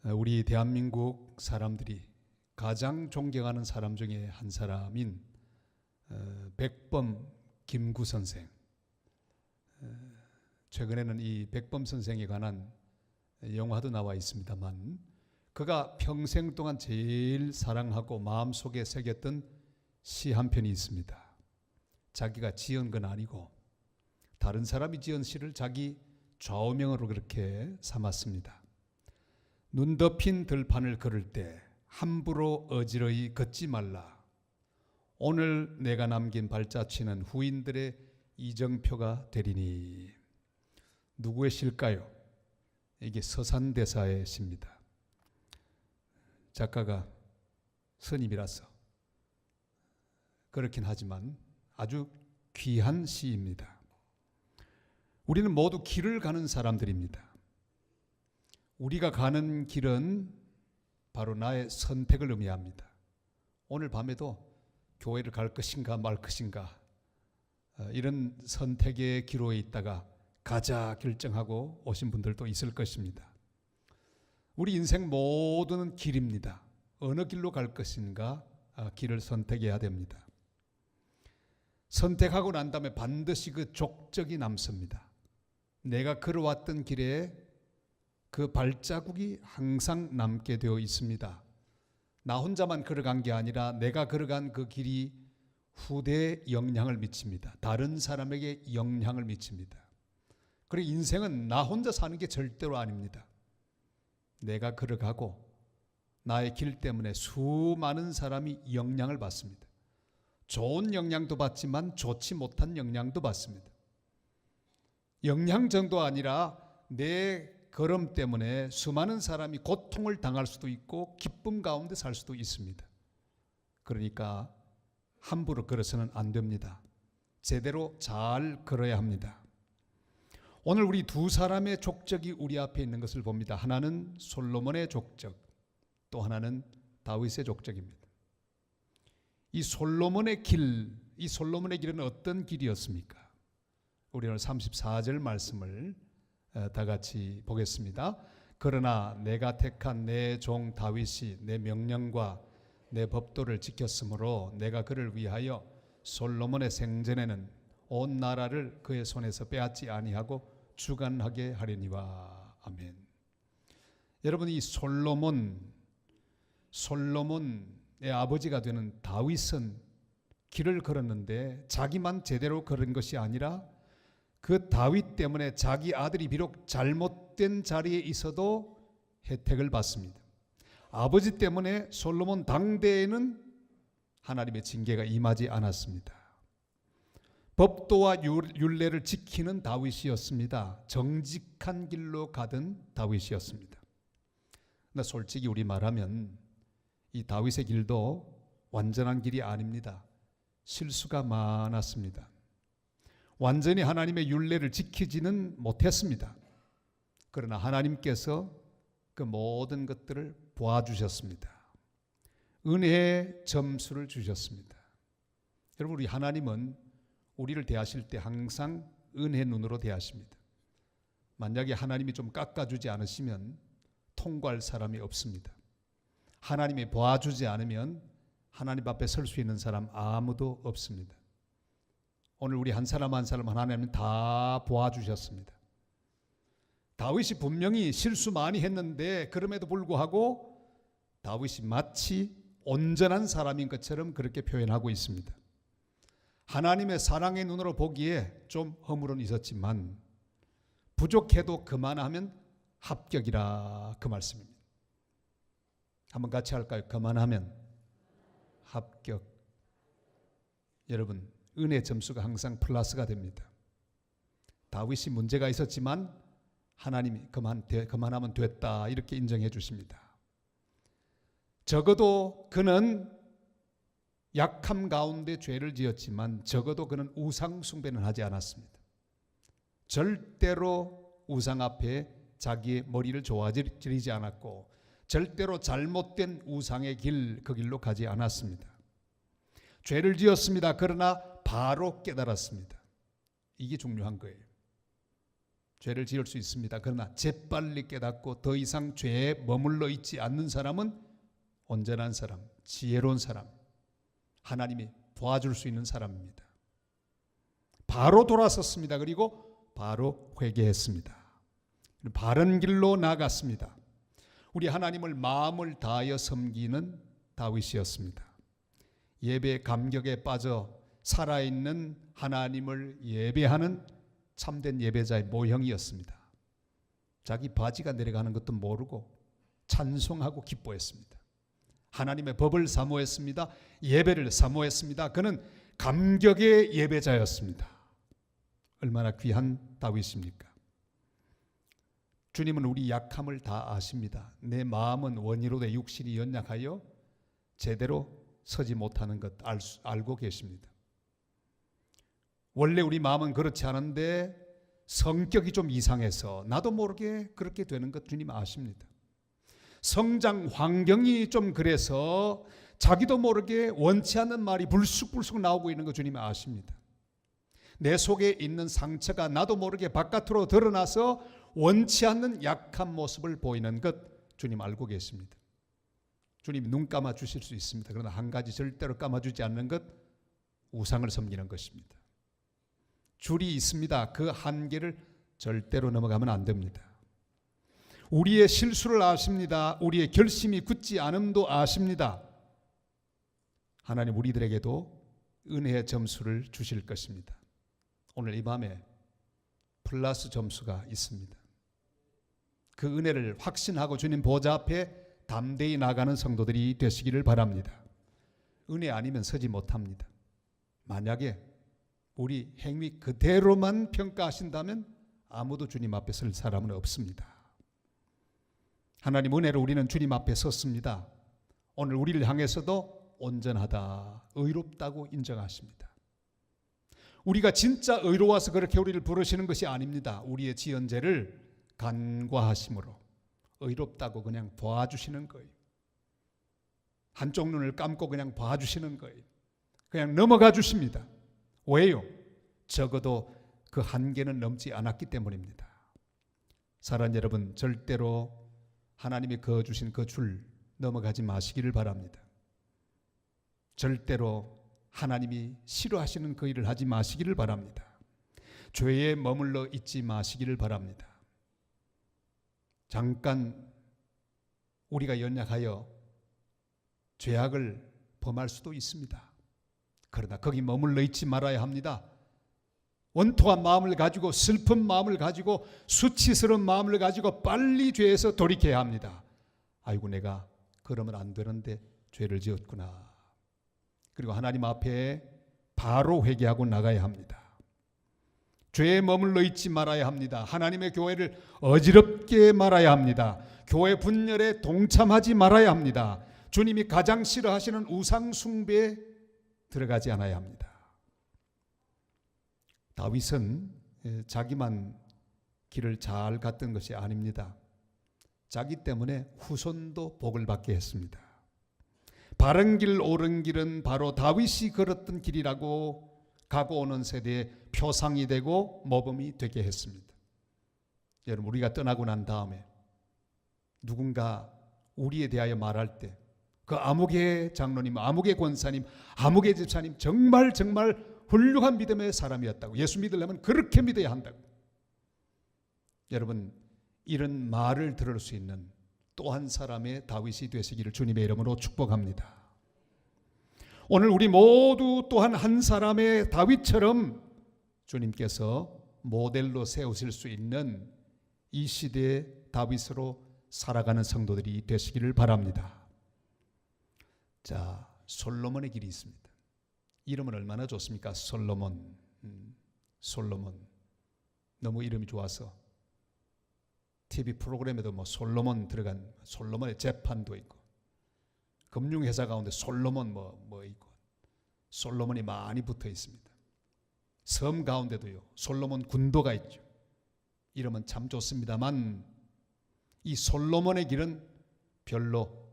우리 대한민국 사람들이 가장 존경하는 사람 중에 한 사람인 백범 김구 선생. 최근에는 이 백범 선생에 관한 영화도 나와 있습니다만, 그가 평생 동안 제일 사랑하고 마음속에 새겼던 시 한 편이 있습니다. 자기가 지은 건 아니고 다른 사람이 지은 시를 자기 좌우명으로 그렇게 삼았습니다. 눈 덮인 들판을 걸을 때 함부로 어지러이 걷지 말라. 오늘 내가 남긴 발자취는 후인들의 이정표가 되리니. 누구의 시일까요? 이게 서산대사의 시입니다. 작가가 스님이라서 그렇긴 하지만 아주 귀한 시입니다. 우리는 모두 길을 가는 사람들입니다. 우리가 가는 길은 바로 나의 선택을 의미합니다. 오늘 밤에도 교회를 갈 것인가 말 것인가, 이런 선택의 기로에 있다가 가자 결정하고 오신 분들도 있을 것입니다. 우리 인생 모두는 길입니다. 어느 길로 갈 것인가, 길을 선택해야 됩니다. 선택하고 난 다음에 반드시 그 족적이 남습니다. 내가 걸어왔던 길에 그 발자국이 항상 남게 되어 있습니다. 나 혼자만 걸어간 게 아니라 내가 걸어간 그 길이 후대에 영향을 미칩니다. 다른 사람에게 영향을 미칩니다. 그리고 인생은 나 혼자 사는 게 절대로 아닙니다. 내가 걸어가고 나의 길 때문에 수많은 사람이 영향을 받습니다. 좋은 영향도 받지만 좋지 못한 영향도 받습니다. 영향 정도 아니라 내 걸음 때문에 수많은 사람이 고통을 당할 수도 있고 기쁨 가운데 살 수도 있습니다. 그러니까 함부로 걸어서는 안 됩니다. 제대로 잘 걸어야 합니다. 오늘 우리 두 사람의 족적이 우리 앞에 있는 것을 봅니다. 하나는 솔로몬의 족적, 또 하나는 다윗의 족적입니다. 이 솔로몬의 길은 어떤 길이었습니까? 우리 오늘 34절 말씀을 다 같이 보겠습니다. 그러나 내가 택한 내 종 다윗이 내 명령과 내 법도를 지켰으므로 내가 그를 위하여 솔로몬의 생전에는 온 나라를 그의 손에서 빼앗지 아니하고 주관하게 하려니와. 아멘. 여러분, 이 솔로몬의 아버지가 되는 다윗은 길을 걸었는데 자기만 제대로 걸은 것이 아니라 그 다윗 때문에 자기 아들이 비록 잘못된 자리에 있어도 혜택을 받습니다. 아버지 때문에 솔로몬 당대에는 하나님의 징계가 임하지 않았습니다. 법도와 율례를 지키는 다윗이었습니다. 정직한 길로 가던 다윗이었습니다. 그러나 솔직히 우리 말하면 이 다윗의 길도 완전한 길이 아닙니다. 실수가 많았습니다. 완전히 하나님의 율례를 지키지는 못했습니다. 그러나 하나님께서 그 모든 것들을 보아주셨습니다. 은혜의 점수를 주셨습니다. 여러분, 우리 하나님은 우리를 대하실 때 항상 은혜 눈으로 대하십니다. 만약에 하나님이 좀 깎아주지 않으시면 통과할 사람이 없습니다. 하나님이 보아주지 않으면 하나님 앞에 설 수 있는 사람 아무도 없습니다. 오늘 우리 한 사람 한 사람 하나님은 다 보아주셨습니다. 다윗이 분명히 실수 많이 했는데 그럼에도 불구하고 다윗이 마치 온전한 사람인 것처럼 그렇게 표현하고 있습니다. 하나님의 사랑의 눈으로 보기에 좀 허물은 있었지만 부족해도 그만하면 합격이라, 그 말씀입니다. 한번 같이 할까요? 그만하면 합격. 여러분, 은혜 점수가 항상 플러스가 됩니다. 다윗이 문제가 있었지만 하나님이 그만하면 됐다, 이렇게 인정해 주십니다. 적어도 그는 약함 가운데 죄를 지었지만 적어도 그는 우상 숭배는 하지 않았습니다. 절대로 우상 앞에 자기의 머리를 조아지르지 않았고 절대로 잘못된 우상의 길, 그 길로 가지 않았습니다. 죄를 지었습니다. 그러나 바로 깨달았습니다. 이게 중요한 거예요. 죄를 지을 수 있습니다. 그러나 재빨리 깨닫고 더 이상 죄에 머물러 있지 않는 사람은 온전한 사람, 지혜로운 사람, 하나님이 도와줄 수 있는 사람입니다. 바로 돌아섰습니다. 그리고 바로 회개했습니다. 바른 길로 나갔습니다. 우리 하나님을 마음을 다하여 섬기는 다윗이었습니다. 예배 감격에 빠져 살아있는 하나님을 예배하는 참된 예배자의 모형이었습니다. 자기 바지가 내려가는 것도 모르고 찬송하고 기뻐했습니다. 하나님의 법을 사모했습니다. 예배를 사모했습니다. 그는 감격의 예배자였습니다. 얼마나 귀한 다윗입니까? 주님은 우리 약함을 다 아십니다. 내 마음은 원이로 내 육신이 연약하여 제대로 서지 못하는 것 알고 계십니다. 원래 우리 마음은 그렇지 않은데 성격이 좀 이상해서 나도 모르게 그렇게 되는 것 주님 아십니다. 성장 환경이 좀 그래서 자기도 모르게 원치 않는 말이 불쑥불쑥 나오고 있는 거 주님 아십니다. 내 속에 있는 상처가 나도 모르게 바깥으로 드러나서 원치 않는 약한 모습을 보이는 것 주님 알고 계십니다. 주님 눈 감아 주실 수 있습니다. 그러나 한 가지 절대로 감아주지 않는 것, 우상을 섬기는 것입니다. 줄이 있습니다. 그 한계를 절대로 넘어가면 안 됩니다. 우리의 실수를 아십니다. 우리의 결심이 굳지 않음도 아십니다. 하나님 우리들에게도 은혜의 점수를 주실 것입니다. 오늘 이 밤에 플러스 점수가 있습니다. 그 은혜를 확신하고 주님 보좌 앞에 담대히 나가는 성도들이 되시기를 바랍니다. 은혜 아니면 서지 못합니다. 만약에 우리 행위 그대로만 평가하신다면 아무도 주님 앞에 설 사람은 없습니다. 하나님 은혜로 우리는 주님 앞에 섰습니다. 오늘 우리를 향해서도 온전하다, 의롭다고 인정하십니다. 우리가 진짜 의로워서 그렇게 우리를 부르시는 것이 아닙니다. 우리의 지연죄를 간과하심으로 의롭다고 그냥 봐주시는 거예요. 한쪽 눈을 감고 그냥 봐주시는 거예요. 그냥 넘어가 주십니다. 왜요? 적어도 그 한계는 넘지 않았기 때문입니다. 사랑하는 여러분, 절대로 하나님이 그어주신 그 줄 넘어가지 마시기를 바랍니다. 절대로 하나님이 싫어하시는 그 일을 하지 마시기를 바랍니다. 죄에 머물러 있지 마시기를 바랍니다. 잠깐 우리가 연약하여 죄악을 범할 수도 있습니다. 그러나 거기 머물러 있지 말아야 합니다. 원통한 마음을 가지고 슬픈 마음을 가지고 수치스러운 마음을 가지고 빨리 죄에서 돌이켜야 합니다. 아이고 내가 그러면 안 되는데 죄를 지었구나. 그리고 하나님 앞에 바로 회개하고 나가야 합니다. 죄에 머물러 있지 말아야 합니다. 하나님의 교회를 어지럽게 말아야 합니다. 교회 분열에 동참하지 말아야 합니다. 주님이 가장 싫어하시는 우상 숭배에 들어가지 않아야 합니다. 다윗은 자기만 길을 잘 갔던 것이 아닙니다. 자기 때문에 후손도 복을 받게 했습니다. 바른 길 옳은 길은 바로 다윗이 걸었던 길이라고 가고 오는 세대의 표상이 되고 모범이 되게 했습니다. 여러분 우리가 떠나고 난 다음에 누군가 우리에 대하여 말할 때 그 아무개 장로님, 아무개 권사님, 아무개 집사님 정말 훌륭한 믿음의 사람이었다고, 예수 믿으려면 그렇게 믿어야 한다고. 여러분 이런 말을 들을 수 있는 또 한 사람의 다윗이 되시기를 주님의 이름으로 축복합니다. 오늘 우리 모두 또한 한 사람의 다윗처럼 주님께서 모델로 세우실 수 있는 이 시대의 다윗으로 살아가는 성도들이 되시기를 바랍니다. 자, 솔로몬의 길이 있습니다. 이름은 얼마나 좋습니까? 솔로몬. 솔로몬. 너무 이름이 좋아서 TV 프로그램에도 뭐 솔로몬 들어간 솔로몬의 재판도 있고, 금융회사 가운데 솔로몬 뭐 있고, 솔로몬이 많이 붙어 있습니다. 섬 가운데도요 솔로몬 군도가 있죠. 이름은 참 좋습니다만 이 솔로몬의 길은 별로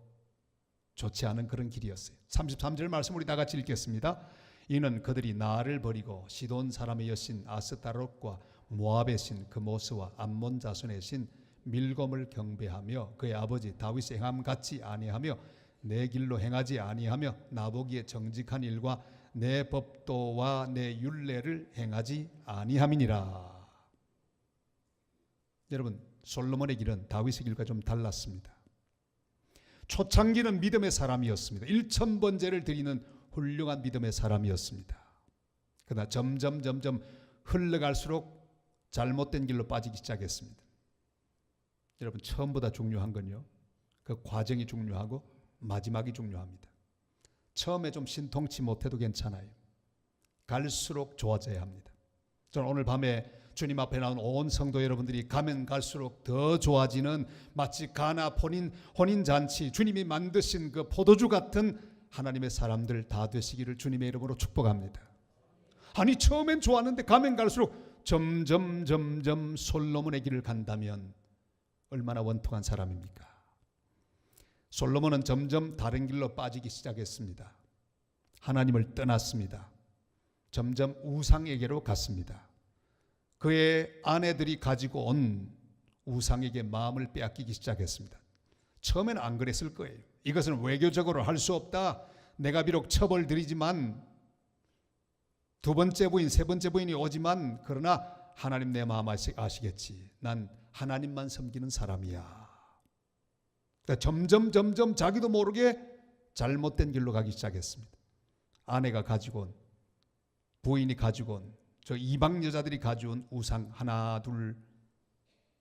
좋지 않은 그런 길이었어요. 33절 말씀 우리 다 같이 읽겠습니다. 이는 그들이 나를 버리고 시돈 사람의 여신 아스타롯과 모압의 신 그모스와 암몬 자손의 신 밀곰을 경배하며 그의 아버지 다윗의 행함 같지 아니하며 내 길로 행하지 아니하며 나보기에 정직한 일과 내 법도와 내 율례를 행하지 아니함이니라. 여러분, 솔로몬의 길은 다윗의 길과 좀 달랐습니다. 초창기는 믿음의 사람이었습니다. 1000번제를 드리는 훌륭한 믿음의 사람이었습니다. 그러나 점점 흘러갈수록 잘못된 길로 빠지기 시작했습니다. 여러분, 처음보다 중요한 건요, 그 과정이 중요하고 마지막이 중요합니다. 처음에 좀 신통치 못해도 괜찮아요. 갈수록 좋아져야 합니다. 저는 오늘 밤에 주님 앞에 나온 온 성도 여러분들이 가면 갈수록 더 좋아지는, 마치 가나 혼인잔치 주님이 만드신 그 포도주 같은 하나님의 사람들 다 되시기를 주님의 이름으로 축복합니다. 아니, 처음엔 좋았는데 가면 갈수록 점점 솔로몬의 길을 간다면 얼마나 원통한 사람입니까? 솔로몬은 점점 다른 길로 빠지기 시작했습니다. 하나님을 떠났습니다. 점점 우상에게로 갔습니다. 그의 아내들이 가지고 온 우상에게 마음을 빼앗기기 시작했습니다. 처음에는 안 그랬을 거예요. 이것은 외교적으로 할 수 없다. 내가 비록 처벌드리지만 두 번째 부인, 세 번째 부인이 오지만 그러나 하나님 내 마음 아시겠지. 난 하나님만 섬기는 사람이야. 그러니까 점점 자기도 모르게 잘못된 길로 가기 시작했습니다. 아내가 가지고 온, 부인이 가지고 온, 저 이방 여자들이 가져온 우상 하나 둘,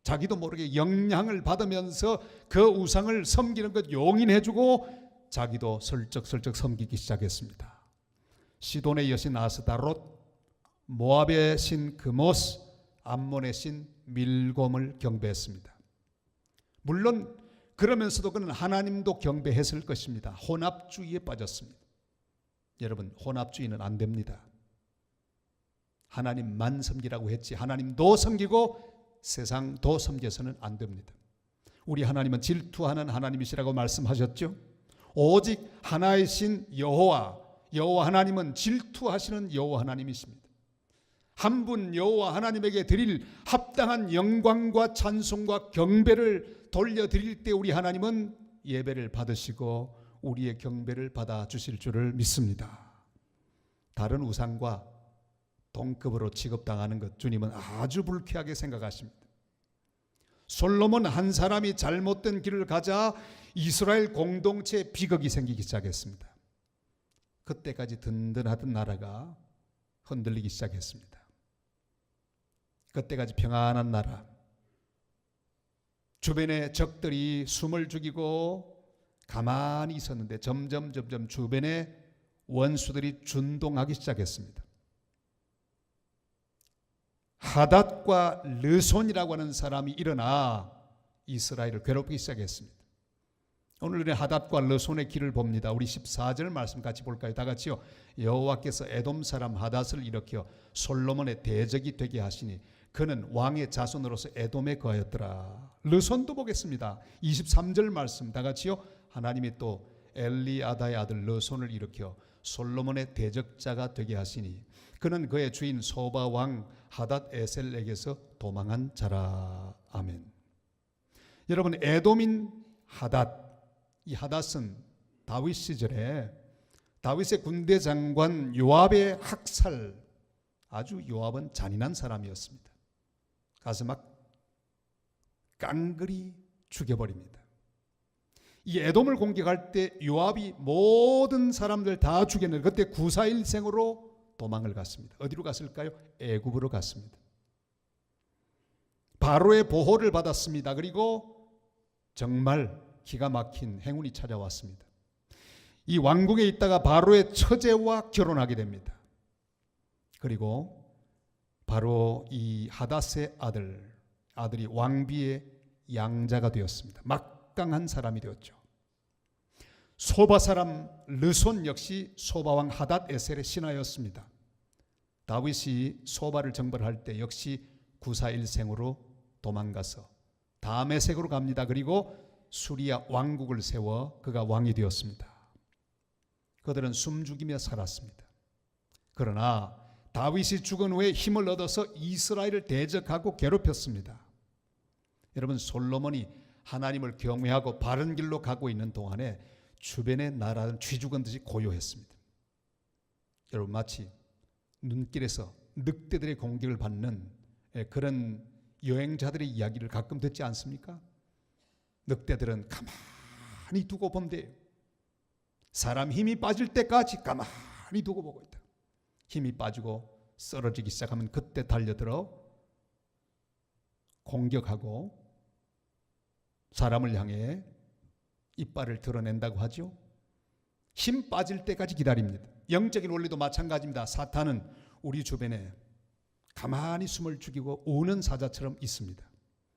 자기도 모르게 영향을 받으면서 그 우상을 섬기는 것 용인해주고 자기도 슬쩍 섬기기 시작했습니다. 시돈의 여신 아스다롯, 모압의 신 그모스, 암몬의 신 밀곰을 경배했습니다. 물론 그러면서도 그는 하나님도 경배했을 것입니다. 혼합주의에 빠졌습니다. 여러분, 혼합주의는 안 됩니다. 하나님만 섬기라고 했지 하나님도 섬기고 세상도 섬겨서는 안 됩니다. 우리 하나님은 질투하는 하나님이시라고 말씀하셨죠. 오직 하나의 신 여호와 하나님은 질투하시는 여호와 하나님이십니다. 한 분 여호와 하나님에게 드릴 합당한 영광과 찬송과 경배를 돌려드릴 때 우리 하나님은 예배를 받으시고 우리의 경배를 받아주실 줄을 믿습니다. 다른 우상과 동급으로 취급당하는 것 주님은 아주 불쾌하게 생각하십니다. 솔로몬 한 사람이 잘못된 길을 가자 이스라엘 공동체에 비극이 생기기 시작했습니다. 그때까지 든든하던 나라가 흔들리기 시작했습니다. 그때까지 평안한 나라, 주변의 적들이 숨을 죽이고 가만히 있었는데 점점 주변의 원수들이 준동하기 시작했습니다. 하닷과 르손이라고 하는 사람이 일어나 이스라엘을 괴롭히기 시작했습니다. 오늘 우리 하닷과 르손의 길을 봅니다. 우리 14절 말씀 같이 볼까요? 다 같이요. 여호와께서 에돔 사람 하닷을 일으켜 솔로몬의 대적이 되게 하시니 그는 왕의 자손으로서 에돔에 거하였더라. 르손도 보겠습니다. 23절 말씀 다 같이요. 하나님이 또 엘리아다의 아들 르손을 일으켜 솔로몬의 대적자가 되게 하시니 그는 그의 주인 소바 왕 하닷 에셀에게서 도망한 자라. 아멘. 여러분, 에돔인 하닷, 이 하닷은 다윗 시절에 다윗의 군대 장관 요압의 학살, 아주 요압은 잔인한 사람이었습니다. 가서 막 깡그리 죽여버립니다. 이 에돔을 공격할 때 요압이 모든 사람들 다 죽였는데 그때 구사일생으로 도망을 갔습니다. 어디로 갔을까요? 애굽으로 갔습니다. 바로의 보호를 받았습니다. 그리고 정말 기가 막힌 행운이 찾아왔습니다. 이 왕궁에 있다가 바로의 처제와 결혼하게 됩니다. 그리고 바로 이 하닷의 아들이 왕비의 양자가 되었습니다. 막강한 사람이 되었죠. 소바 사람 르손 역시 소바왕 하닷 에셀의 신하였습니다. 다윗이 소바를 정벌할 때 역시 구사일생으로 도망가서 다메섹으로 갑니다. 그리고 수리아 왕국을 세워 그가 왕이 되었습니다. 그들은 숨죽이며 살았습니다. 그러나 다윗이 죽은 후에 힘을 얻어서 이스라엘을 대적하고 괴롭혔습니다. 여러분, 솔로몬이 하나님을 경외하고 바른 길로 가고 있는 동안에 주변의 나라는 쥐죽은 듯이 고요했습니다. 여러분, 마치 눈길에서 늑대들의 공격을 받는 그런 여행자들의 이야기를 가끔 듣지 않습니까? 늑대들은 가만히 두고 본대요. 사람 힘이 빠질 때까지 가만히 두고 보고 있다. 힘이 빠지고 쓰러지기 시작하면 그때 달려들어 공격하고 사람을 향해 이빨을 드러낸다고 하죠. 힘 빠질 때까지 기다립니다. 영적인 원리도 마찬가지입니다. 사탄은 우리 주변에 가만히 숨을 죽이고 우는 사자처럼 있습니다.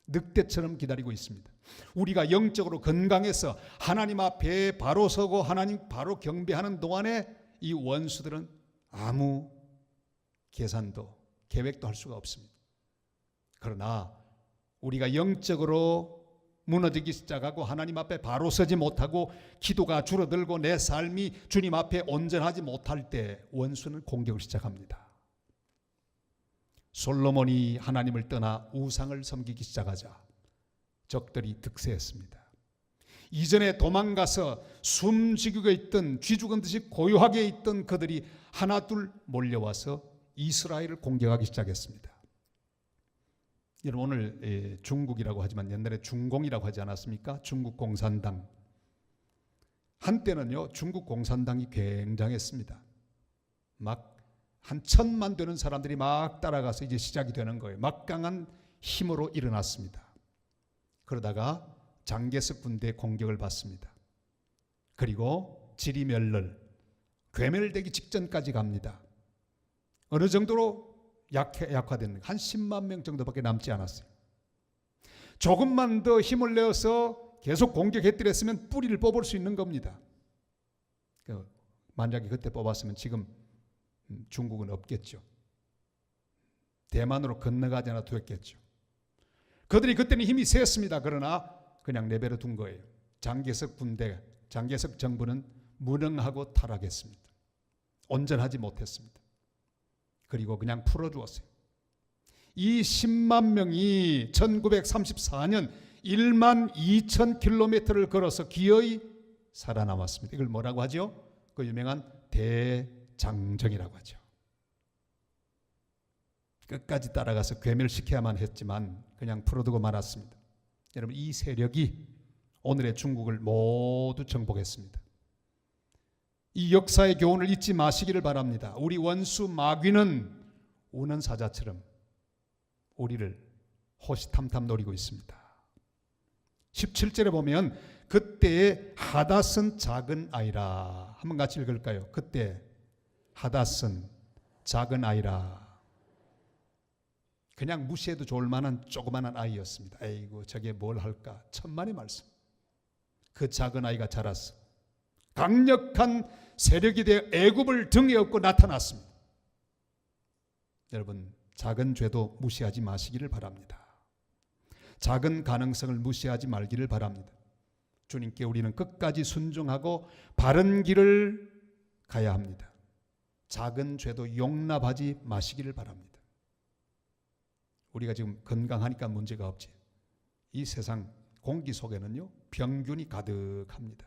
늑대처럼 기다리고 있습니다. 우리가 영적으로 건강해서 하나님 앞에 바로 서고 하나님 바로 경배하는 동안에 이 원수들은 아무 계산도 계획도 할 수가 없습니다. 그러나 우리가 영적으로 무너지기 시작하고 하나님 앞에 바로 서지 못하고 기도가 줄어들고 내 삶이 주님 앞에 온전하지 못할 때 원수는 공격을 시작합니다. 솔로몬이 하나님을 떠나 우상을 섬기기 시작하자 적들이 득세했습니다. 이전에 도망가서 숨죽이고 있던 쥐죽은 듯이 고요하게 있던 그들이 하나둘 몰려와서 이스라엘을 공격하기 시작했습니다. 여러분, 오늘 중국이라고 하지만 옛날에 중공이라고 하지 않았습니까? 중국 공산당. 한때는요, 중국 공산당이 굉장했습니다. 막 한 1000만 되는 사람들이 막 따라가서 이제 시작이 되는 거예요. 막강한 힘으로 일어났습니다. 그러다가 장개석 군대의 공격을 받습니다. 그리고 지리멸렬, 괴멸되기 직전까지 갑니다. 어느 정도로 약화됐는가? 한 10만 명 정도밖에 남지 않았어요. 조금만 더 힘을 내어서 계속 공격했더랬으면 뿌리를 뽑을 수 있는 겁니다. 만약에 그때 뽑았으면 지금 중국은 없겠죠. 대만으로 건너가지 않아도 됐겠죠. 그들이 그때는 힘이 셌습니다. 그러나 그냥 내버려 둔 거예요. 장개석 군대, 장개석 정부는 무능하고 타락했습니다. 온전하지 못했습니다. 그리고 그냥 풀어주었어요. 이 10만 명이 1934년 1만 2천 킬로미터를 걸어서 기어이 살아남았습니다. 이걸 뭐라고 하죠? 그 유명한 대장정이라고 하죠. 끝까지 따라가서 괴멸시켜야만 했지만 그냥 풀어두고 말았습니다. 여러분, 이 세력이 오늘의 중국을 모두 정복했습니다. 이 역사의 교훈을 잊지 마시기를 바랍니다. 우리 원수 마귀는 우는 사자처럼 우리를 호시탐탐 노리고 있습니다. 17절에 보면 그때의 하닷은 작은 아이라. 한번 같이 읽을까요? 그때 하닷은 작은 아이라. 그냥 무시해도 좋을 만한 조그만한 아이였습니다. 아이고, 저게 뭘 할까? 천만의 말씀. 그 작은 아이가 자랐어. 강력한 세력이 되어 애굽을 등에 업고 나타났습니다. 여러분, 작은 죄도 무시하지 마시기를 바랍니다. 작은 가능성을 무시하지 말기를 바랍니다. 주님께 우리는 끝까지 순종하고 바른 길을 가야 합니다. 작은 죄도 용납하지 마시기를 바랍니다. 우리가 지금 건강하니까 문제가 없지. 이 세상 공기 속에는요, 병균이 가득합니다.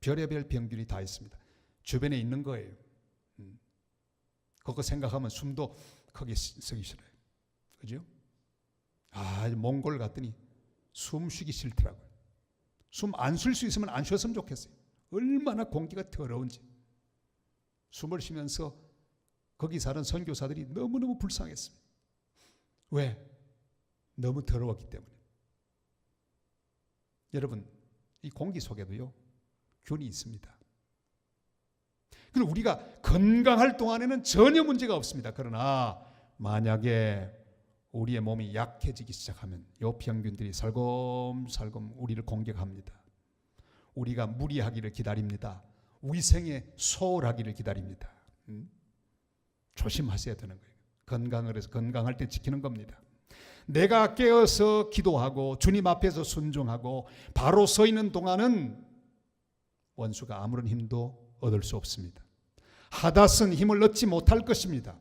별의별 병균이 다 있습니다. 주변에 있는 거예요. 그거 생각하면 숨도 크게 쓰기 싫어요. 그죠? 몽골 갔더니 숨 쉬기 싫더라고요. 숨 안 쉴 수 있으면 안 쉬었으면 좋겠어요. 얼마나 공기가 더러운지. 숨을 쉬면서 거기 사는 선교사들이 너무너무 불쌍했습니다. 왜? 너무 더러웠기 때문에. 여러분, 이 공기 속에도요, 균이 있습니다. 그리고 우리가 건강할 동안에는 전혀 문제가 없습니다. 그러나 만약에 우리의 몸이 약해지기 시작하면 이 병균들이 살금살금 우리를 공격합니다. 우리가 무리하기를 기다립니다. 위생에 소홀하기를 기다립니다. 조심하셔야 되는 거예요. 건강을 해서 건강할 때 지키는 겁니다. 내가 깨어서 기도하고 주님 앞에서 순종하고 바로 서 있는 동안은 원수가 아무런 힘도 얻을 수 없습니다. 하닷은 힘을 얻지 못할 것입니다.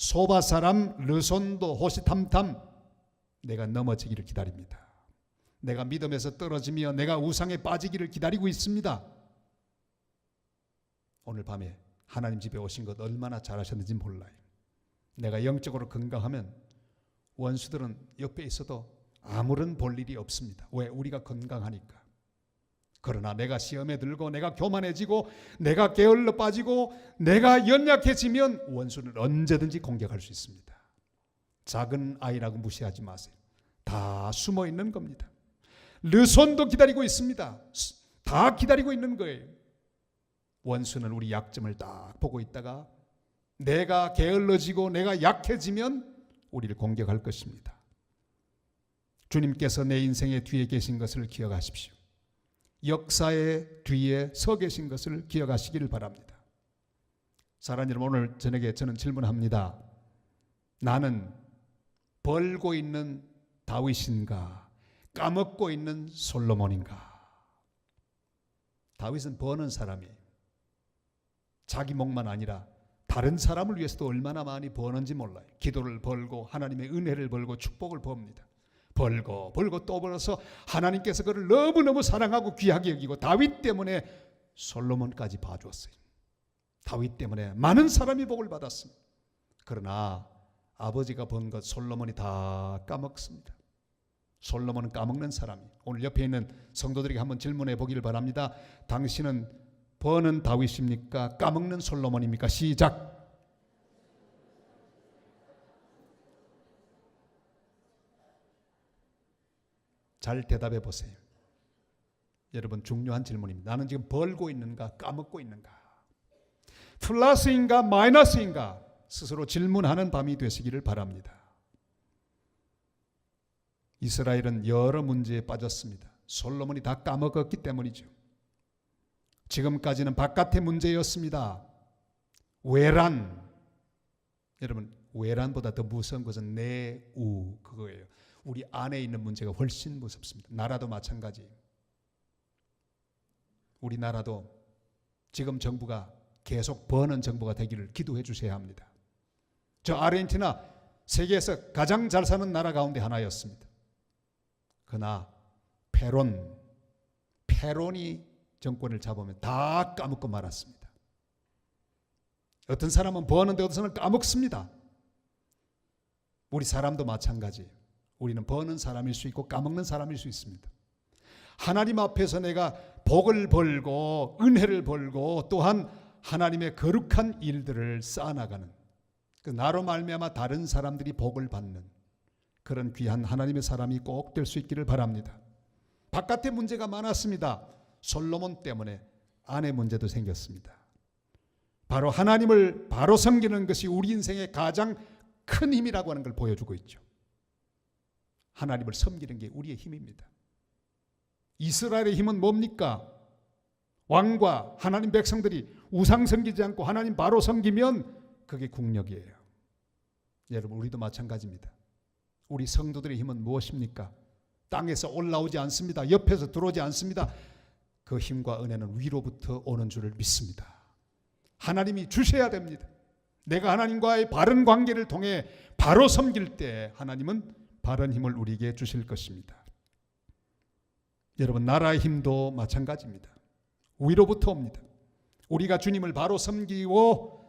소바 사람 르손도 호시탐탐 내가 넘어지기를 기다립니다. 내가 믿음에서 떨어지며 내가 우상에 빠지기를 기다리고 있습니다. 오늘 밤에 하나님 집에 오신 것 얼마나 잘하셨는지 몰라요. 내가 영적으로 건강하면 원수들은 옆에 있어도 아무런 볼 일이 없습니다. 왜? 우리가 건강하니까. 그러나 내가 시험에 들고 내가 교만해지고 내가 게을러 빠지고 내가 연약해지면 원수는 언제든지 공격할 수 있습니다. 작은 아이라고 무시하지 마세요. 다 숨어 있는 겁니다. 르손도 기다리고 있습니다. 다 기다리고 있는 거예요. 원수는 우리 약점을 딱 보고 있다가 내가 게을러지고 내가 약해지면 우리를 공격할 것입니다. 주님께서 내 인생의 뒤에 계신 것을 기억하십시오. 역사의 뒤에 서 계신 것을 기억하시기를 바랍니다. 사랑하는 여러분, 오늘 저녁에 저는 질문합니다. 나는 벌고 있는 다윗인가 까먹고 있는 솔로몬인가? 다윗은 버는 사람이에요. 자기 목만 아니라 다른 사람을 위해서도 얼마나 많이 버는지 몰라요. 기도를 벌고 하나님의 은혜를 벌고 축복을 봅니다. 벌고 또 벌어서 하나님께서 그를 너무너무 사랑하고 귀하게 여기고 다윗 때문에 솔로몬까지 봐주었어요. 다윗 때문에 많은 사람이 복을 받았습니다. 그러나 아버지가 번 것 솔로몬이 다 까먹습니다. 솔로몬은 까먹는 사람이에요. 오늘 옆에 있는 성도들에게 한번 질문해 보기를 바랍니다. 당신은 버는 다윗입니까? 까먹는 솔로몬입니까? 시작. 잘 대답해 보세요. 여러분, 중요한 질문입니다. 나는 지금 벌고 있는가 까먹고 있는가? 플러스인가 마이너스인가? 스스로 질문하는 밤이 되시기를 바랍니다. 이스라엘은 여러 문제에 빠졌습니다. 솔로몬이 다 까먹었기 때문이죠. 지금까지는 바깥의 문제였습니다. 외란. 여러분, 외란보다 더 무서운 것은 내우, 그거예요. 우리 안에 있는 문제가 훨씬 무섭습니다. 나라도 마찬가지예요. 우리나라도 지금 정부가 계속 버는 정부가 되기를 기도해 주셔야 합니다. 저 아르헨티나 세계에서 가장 잘 사는 나라 가운데 하나였습니다. 그러나 페론이 정권을 잡으면 다 까먹고 말았습니다. 어떤 사람은 버는데 어떤 사람은 까먹습니다. 우리 사람도 마찬가지예요. 우리는 버는 사람일 수 있고 까먹는 사람일 수 있습니다. 하나님 앞에서 내가 복을 벌고 은혜를 벌고 또한 하나님의 거룩한 일들을 쌓아나가는, 그 나로 말미암아 다른 사람들이 복을 받는 그런 귀한 하나님의 사람이 꼭 될 수 있기를 바랍니다. 바깥에 문제가 많았습니다. 솔로몬 때문에 안의 문제도 생겼습니다. 바로 하나님을 바로 섬기는 것이 우리 인생의 가장 큰 힘이라고 하는 걸 보여주고 있죠. 하나님을 섬기는 게 우리의 힘입니다. 이스라엘의 힘은 뭡니까? 왕과 하나님 백성들이 우상 섬기지 않고 하나님 바로 섬기면 그게 국력이에요. 여러분, 우리도 마찬가지입니다. 우리 성도들의 힘은 무엇입니까? 땅에서 올라오지 않습니다. 옆에서 들어오지 않습니다. 그 힘과 은혜는 위로부터 오는 줄을 믿습니다. 하나님이 주셔야 됩니다. 내가 하나님과의 바른 관계를 통해 바로 섬길 때 하나님은 바른 힘을 우리에게 주실 것입니다. 여러분, 나라의 힘도 마찬가지입니다. 위로부터 옵니다. 우리가 주님을 바로 섬기고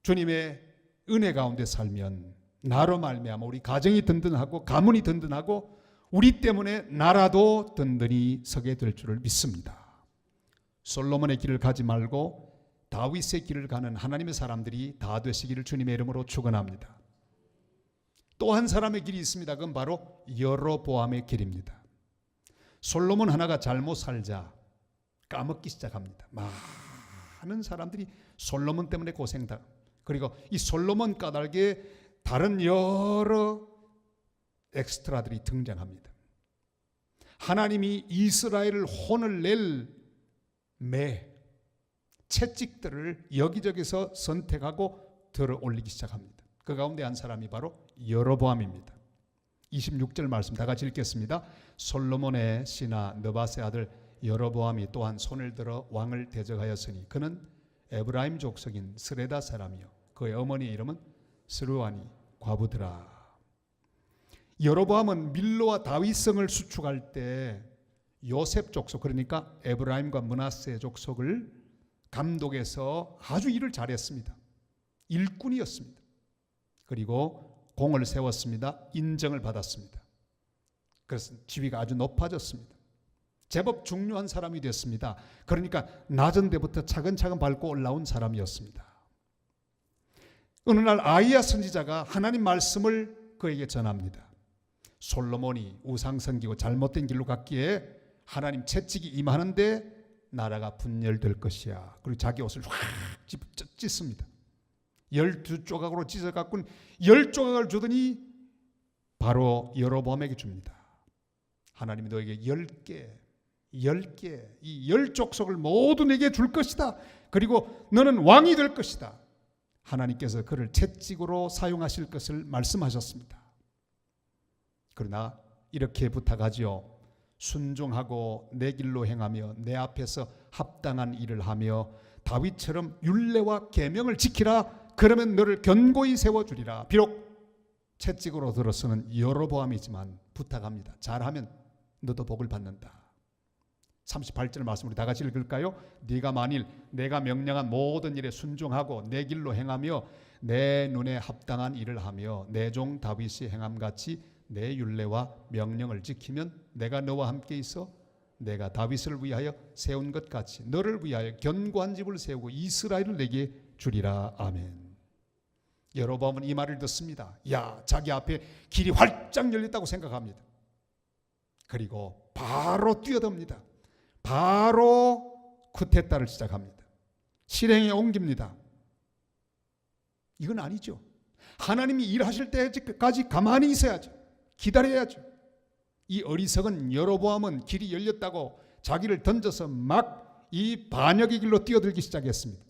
주님의 은혜 가운데 살면 나로 말미암아 우리 가정이 든든하고 가문이 든든하고 우리 때문에 나라도 든든히 서게 될 줄을 믿습니다. 솔로몬의 길을 가지 말고 다윗의 길을 가는 하나님의 사람들이 다 되시기를 주님의 이름으로 축원합니다. 또 한 사람의 길이 있습니다. 그건 바로 여로보암의 길입니다. 솔로몬 하나가 잘못 살자 까먹기 시작합니다. 많은 사람들이 솔로몬 때문에 고생다. 그리고 이 솔로몬 까닭에 다른 여러 엑스트라들이 등장합니다. 하나님이 이스라엘을 혼을 낼 채찍들을 여기저기서 선택하고 들어 올리기 시작합니다. 그 가운데 한 사람이 바로 여로보암입니다. 26절 말씀 다 같이 읽겠습니다. 솔로몬의 신하 느밧의 아들 여로보암이 또한 손을 들어 왕을 대적하였으니 그는 에브라임 족속인 스레다 사람이요 그의 어머니의 이름은 스루아니 과부들아. 여로보암은 밀로와 다윗성을 수축할 때 요셉 족속, 그러니까 에브라임과 므낫세 족속을 감독해서 아주 일을 잘했습니다. 일꾼이었습니다. 그리고 공을 세웠습니다. 인정을 받았습니다. 그래서 지위가 아주 높아졌습니다. 제법 중요한 사람이 됐습니다. 그러니까 낮은 데부터 차근차근 밟고 올라온 사람이었습니다. 어느 날 아이야 선지자가 하나님 말씀을 그에게 전합니다. 솔로몬이 우상 섬기고 잘못된 길로 갔기에 하나님 채찍이 임하는데 나라가 분열될 것이야. 그리고 자기 옷을 확 찢습니다. 12조각으로 찢어갖고는 10조각을 주더니 바로 여로보암에게 줍니다. 하나님이 너에게 10개 이 10족속을 모두 내게 줄 것이다. 그리고 너는 왕이 될 것이다. 하나님께서 그를 채찍으로 사용하실 것을 말씀하셨습니다. 그러나 이렇게 부탁하지요. 순종하고 내 길로 행하며 내 앞에서 합당한 일을 하며 다윗처럼 율례와 계명을 지키라. 그러면 너를 견고히 세워주리라. 비록 채찍으로 들어서는 여로보암이지만 부탁합니다. 잘하면 너도 복을 받는다. 38절 말씀 우리 다 같이 읽을까요? 네가 만일 내가 명령한 모든 일에 순종하고 내 길로 행하며 내 눈에 합당한 일을 하며 내 종 다윗이 행함같이 내 율례와 명령을 지키면 내가 너와 함께 있어 내가 다윗을 위하여 세운 것 같이 너를 위하여 견고한 집을 세우고 이스라엘을 내게 주리라. 아멘. 여로보암은 이 말을 듣습니다. 야, 자기 앞에 길이 활짝 열렸다고 생각합니다. 그리고 바로 뛰어듭니다. 바로 쿠데타를 시작합니다. 실행에 옮깁니다. 이건 아니죠. 하나님이 일하실 때까지 가만히 있어야죠. 기다려야죠. 이 어리석은 여로보암은 길이 열렸다고 자기를 던져서 막 이 반역의 길로 뛰어들기 시작했습니다.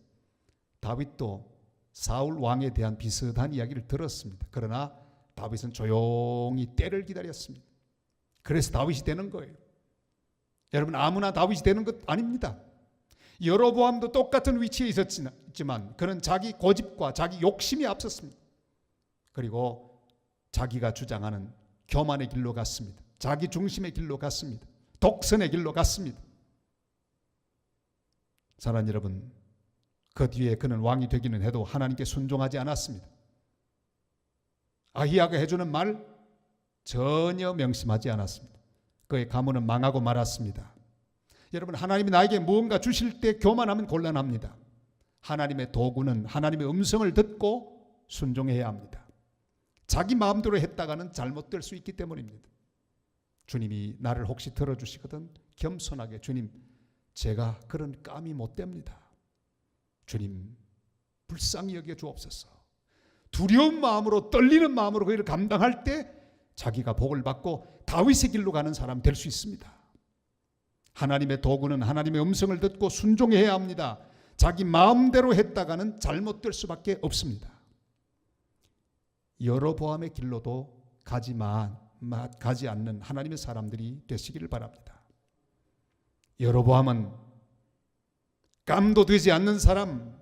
다윗도 사울 왕에 대한 비슷한 이야기를 들었습니다. 그러나 다윗은 조용히 때를 기다렸습니다. 그래서 다윗이 되는 거예요. 여러분, 아무나 다윗이 되는 것 아닙니다. 여로보암도 똑같은 위치에 있었지만 그는 자기 고집과 자기 욕심이 앞섰습니다. 그리고 자기가 주장하는 교만의 길로 갔습니다. 자기 중심의 길로 갔습니다. 독선의 길로 갔습니다. 사랑하는 여러분, 그 뒤에 그는 왕이 되기는 해도 하나님께 순종하지 않았습니다. 아히야가 해주는 말 전혀 명심하지 않았습니다. 그의 가문은 망하고 말았습니다. 여러분, 하나님이 나에게 무언가 주실 때 교만하면 곤란합니다. 하나님의 도구는 하나님의 음성을 듣고 순종해야 합니다. 자기 마음대로 했다가는 잘못될 수 있기 때문입니다. 주님이 나를 혹시 들어주시거든 겸손하게 주님, 제가 그런 깜이 못 됩니다. 주님, 불쌍히 여겨 주옵소서. 두려운 마음으로 떨리는 마음으로 그 일을 감당할 때 자기가 복을 받고 다윗의 길로 가는 사람 될 수 있습니다. 하나님의 도구는 하나님의 음성을 듣고 순종해야 합니다. 자기 마음대로 했다가는 잘못될 수밖에 없습니다. 여로보암의 길로도 가지 않는 하나님의 사람들이 되시기를 바랍니다. 여로보암은 깜도 되지 않는 사람,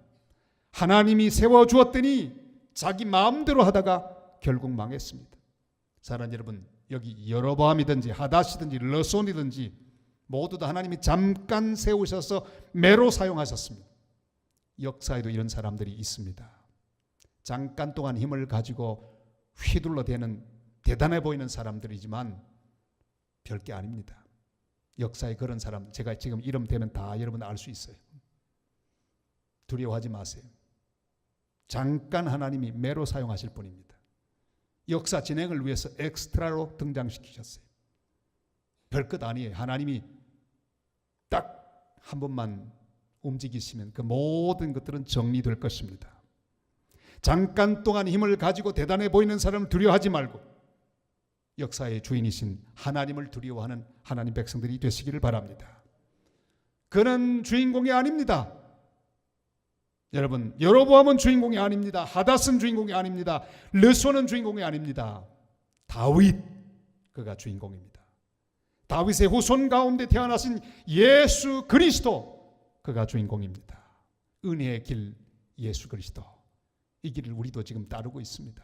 하나님이 세워주었더니 자기 마음대로 하다가 결국 망했습니다. 사랑하는 여러분, 여기 여로보암이든지 하닷이든지 르손이든지 모두 다 하나님이 잠깐 세우셔서 매로 사용하셨습니다. 역사에도 이런 사람들이 있습니다. 잠깐 동안 힘을 가지고 휘둘러대는 대단해 보이는 사람들이지만 별게 아닙니다. 역사에 그런 사람, 제가 지금 이름 대면 다 여러분 알 수 있어요. 두려워하지 마세요. 잠깐 하나님이 매로 사용하실 분입니다. 역사 진행을 위해서 엑스트라로 등장시키셨어요. 별것 아니에요. 하나님이 딱 한 번만 움직이시면 그 모든 것들은 정리될 것입니다. 잠깐 동안 힘을 가지고 대단해 보이는 사람을 두려워하지 말고 역사의 주인이신 하나님을 두려워하는 하나님 백성들이 되시기를 바랍니다. 그는 주인공이 아닙니다. 여러분, 여로보암은 주인공이 아닙니다. 하닷은 주인공이 아닙니다. 르손은 주인공이 아닙니다. 다윗, 그가 주인공입니다. 다윗의 후손 가운데 태어나신 예수 그리스도, 그가 주인공입니다. 은혜의 길 예수 그리스도, 이 길을 우리도 지금 따르고 있습니다.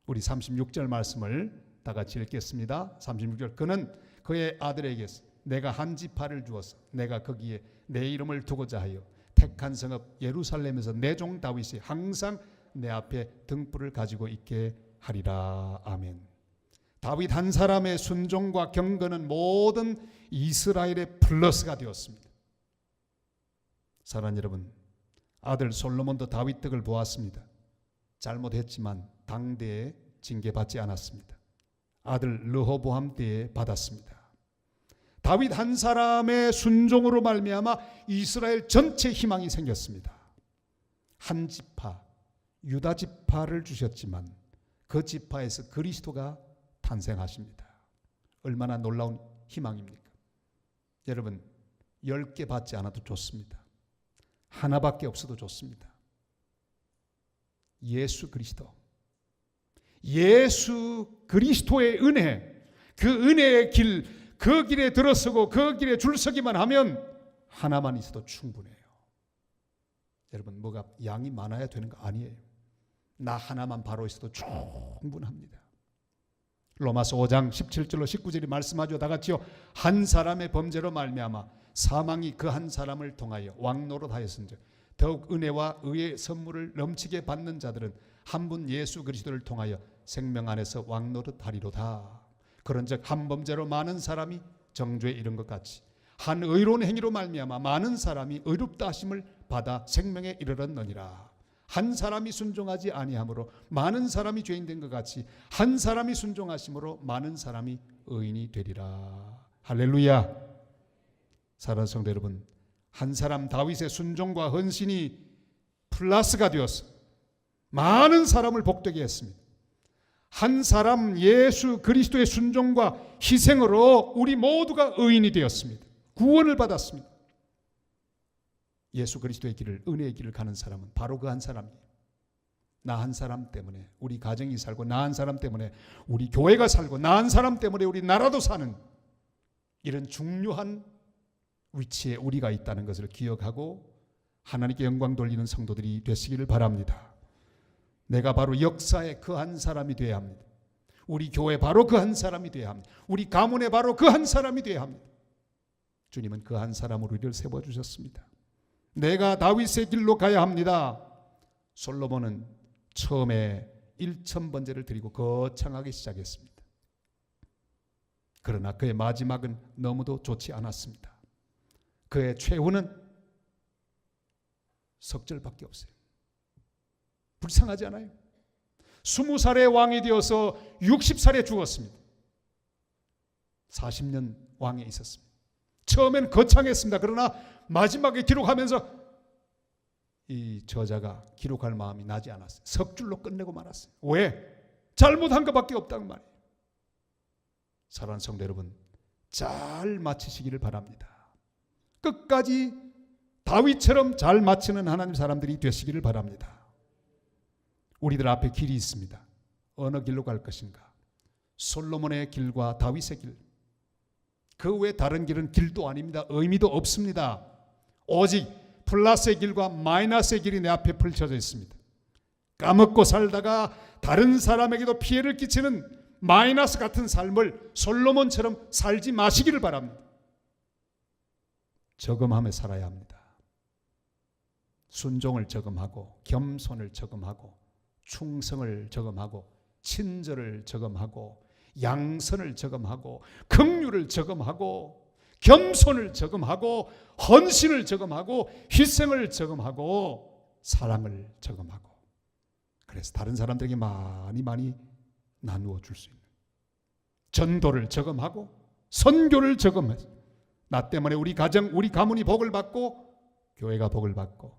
우리 36절 말씀을 다 같이 읽겠습니다. 36절. 그는 그의 아들에게 내가 한 지파를 주어서 내가 거기에 내 이름을 두고자 하여 택한 성읍 예루살렘에서 내 종 다윗이 항상 내 앞에 등불을 가지고 있게 하리라. 아멘. 다윗 한 사람의 순종과 경건은 모든 이스라엘의 플러스가 되었습니다. 사랑하는 여러분, 아들 솔로몬도 다윗 덕을 보았습니다. 잘못했지만 당대에 징계받지 않았습니다. 아들 르호보암 때에 받았습니다. 다윗 한 사람의 순종으로 말미암아 이스라엘 전체 희망이 생겼습니다. 한 지파, 유다 지파를 주셨지만 그 지파에서 그리스도가 탄생하십니다. 얼마나 놀라운 희망입니까? 여러분, 10개 받지 않아도 좋습니다. 하나밖에 없어도 좋습니다. 예수 그리스도. 예수 그리스도의 은혜, 그 은혜의 길, 그 길에 들어서고 그 길에 줄서기만 하면 하나만 있어도 충분해요. 여러분, 뭐가 양이 많아야 되는 거 아니에요. 나 하나만 바로 있어도 충분합니다. 로마서 5장 17절로 19절이 말씀하죠. 다 같이요. 한 사람의 범죄로 말미암아 사망이 그 한 사람을 통하여 왕노릇하였은즉 더욱 은혜와 의의 선물을 넘치게 받는 자들은 한 분 예수 그리스도를 통하여 생명 안에서 왕노릇하리로다. 그런즉 한 범죄로 많은 사람이 정죄에 이른 것 같이 한 의로운 행위로 말미암아 많은 사람이 의롭다 하심을 받아 생명에 이르렀느니라. 한 사람이 순종하지 아니하므로 많은 사람이 죄인 된 것 같이 한 사람이 순종하심으로 많은 사람이 의인이 되리라. 할렐루야. 사랑하는 성도 여러분, 한 사람 다윗의 순종과 헌신이 플러스가 되어서 많은 사람을 복되게 했습니다. 한 사람 예수 그리스도의 순종과 희생으로 우리 모두가 의인이 되었습니다. 구원을 받았습니다. 예수 그리스도의 길을, 은혜의 길을 가는 사람은 바로 그 한 사람이에요. 나 한 사람 때문에 우리 가정이 살고, 나 한 사람 때문에 우리 교회가 살고, 나 한 사람 때문에 우리 나라도 사는 이런 중요한 위치에 우리가 있다는 것을 기억하고 하나님께 영광 돌리는 성도들이 되시기를 바랍니다. 내가 바로 역사의 그 한 사람이 되어야 합니다. 우리 교회 바로 그 한 사람이 되어야 합니다. 우리 가문에 바로 그 한 사람이 되어야 합니다. 주님은 그 한 사람으로 우리를 세워주셨습니다. 내가 다윗의 길로 가야 합니다. 솔로몬은 처음에 1000번제를 드리고 거창하게 시작했습니다. 그러나 그의 마지막은 너무도 좋지 않았습니다. 그의 최후는 석절밖에 없어요. 불쌍하지 않아요? 20살의 왕이 되어서 60살에 죽었습니다. 40년 왕에 있었습니다. 처음엔 거창했습니다. 그러나 마지막에 기록하면서 이 저자가 기록할 마음이 나지 않았어요. 석줄로 끝내고 말았어요. 왜? 잘못한 것밖에 없다는 말이에요. 사랑하는 성도 여러분, 잘 마치시기를 바랍니다. 끝까지 다윗처럼 잘 마치는 하나님 사람들이 되시기를 바랍니다. 우리들 앞에 길이 있습니다. 어느 길로 갈 것인가? 솔로몬의 길과 다윗의 길, 그 외 다른 길은 길도 아닙니다. 의미도 없습니다. 오직 플러스의 길과 마이너스의 길이 내 앞에 펼쳐져 있습니다. 까먹고 살다가 다른 사람에게도 피해를 끼치는 마이너스 같은 삶을 솔로몬처럼 살지 마시기를 바랍니다. 저금하며 살아야 합니다. 순종을 저금하고, 겸손을 저금하고, 충성을 저금하고, 친절을 저금하고, 양선을 저금하고, 긍휼을 저금하고, 겸손을 저금하고, 헌신을 저금하고, 희생을 저금하고, 사랑을 저금하고, 그래서 다른 사람들에게 많이 나누어 줄 수 있는 전도를 저금하고, 선교를 저금해서 나 때문에 우리 가정, 우리 가문이 복을 받고, 교회가 복을 받고,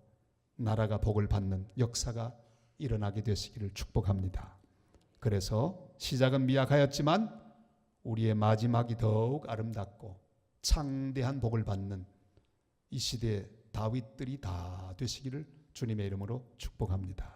나라가 복을 받는 역사가 일어나게 되시기를 축복합니다. 그래서 시작은 미약하였지만 우리의 마지막이 더욱 아름답고 창대한 복을 받는 이 시대의 다윗들이 다 되시기를 주님의 이름으로 축복합니다.